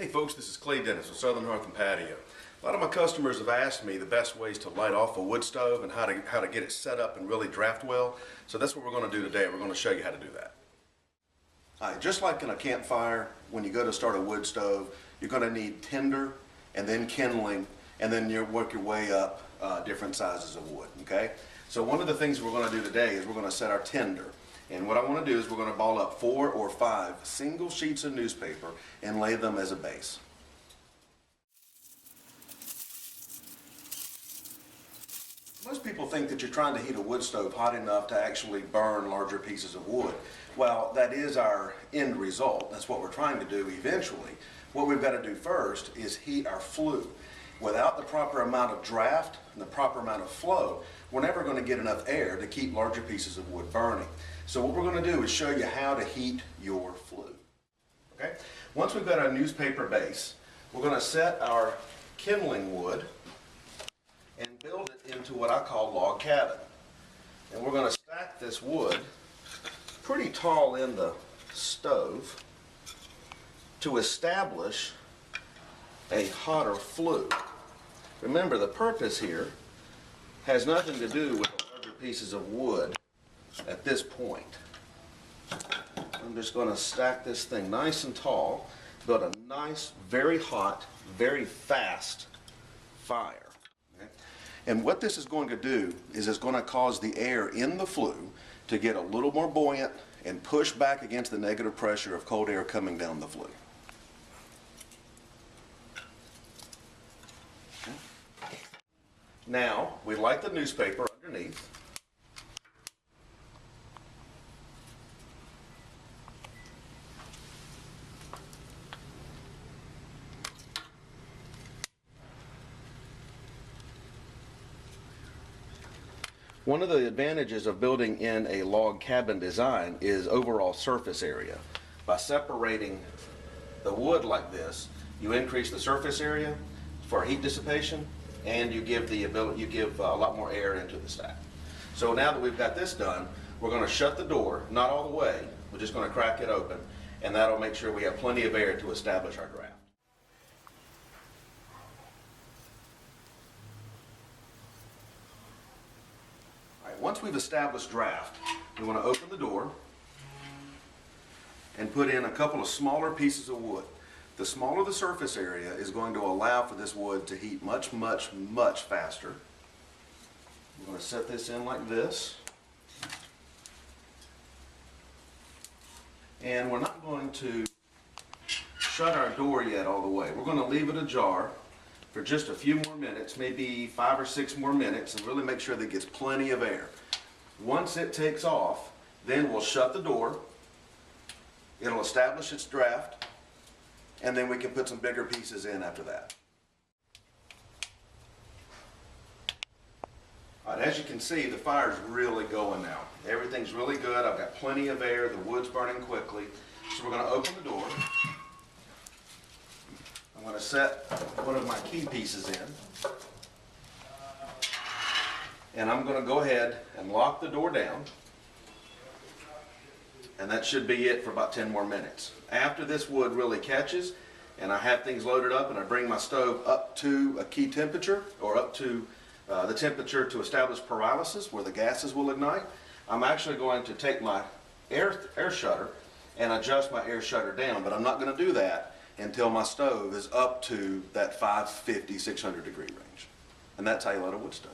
Hey folks, this is Clay Dennis with Southern Hearth and Patio. A lot of my customers have asked me the best ways to light off a wood stove and how to get it set up and really draft well. So that's what we're going to do today. We're going to show you how to do that. All right, just like in a campfire, when you go to start a wood stove, you're going to need tinder and then kindling, and then you work your way up different sizes of wood, okay? So one of the things we're going to do today is we're going to set our tinder. And what I want to do is we're going to ball up 4 or 5 single sheets of newspaper and lay them as a base. Most people think that you're trying to heat a wood stove hot enough to actually burn larger pieces of wood. Well, that is our end result. That's what we're trying to do eventually. What we've got to do first is heat our flue. Without the proper amount of draft and the proper amount of flow, we're never going to get enough air to keep larger pieces of wood burning. So what we're going to do is show you how to heat your flue. Okay? Once we've got our newspaper base, we're going to set our kindling wood and build it into what I call log cabin. And we're going to stack this wood pretty tall in the stove to establish a hotter flue. Remember, the purpose here has nothing to do with the larger pieces of wood at this point. I'm just going to stack this thing nice and tall, build a nice, very hot, very fast fire. Okay? And what this is going to do is it's going to cause the air in the flue to get a little more buoyant and push back against the negative pressure of cold air coming down the flue. Okay. Now, we light the newspaper underneath. One of the advantages of building in a log cabin design is overall surface area. By separating the wood like this, you increase the surface area for heat dissipation, and you give a lot more air into the stack. So now that we've got this done, we're going to shut the door, not all the way, we're just going to crack it open, and that'll make sure we have plenty of air to establish our draft. Once we've established draft, we want to open the door and put in a couple of smaller pieces of wood. The smaller the surface area is going to allow for this wood to heat much, much, much faster. I'm going to set this in like this. And we're not going to shut our door yet all the way. We're going to leave it ajar for just a few more minutes, maybe 5 or 6 more minutes, and really make sure that it gets plenty of air. Once it takes off, then we'll shut the door. It'll establish its draft, and then we can put some bigger pieces in after that. All right, as you can see, the fire's really going now. Everything's really good. I've got plenty of air. The wood's burning quickly. So we're going to open the door. I'm going to set one of my key pieces in, and I'm going to go ahead and lock the door down, and that should be it for about 10 more minutes. After this wood really catches and I have things loaded up and I bring my stove up to a key temperature, or up to the temperature to establish pyrolysis where the gases will ignite, I'm actually going to take my air shutter and adjust my air shutter down, but I'm not going to do that until my stove is up to that 550, 600 degree range. And that's how you light a wood stove.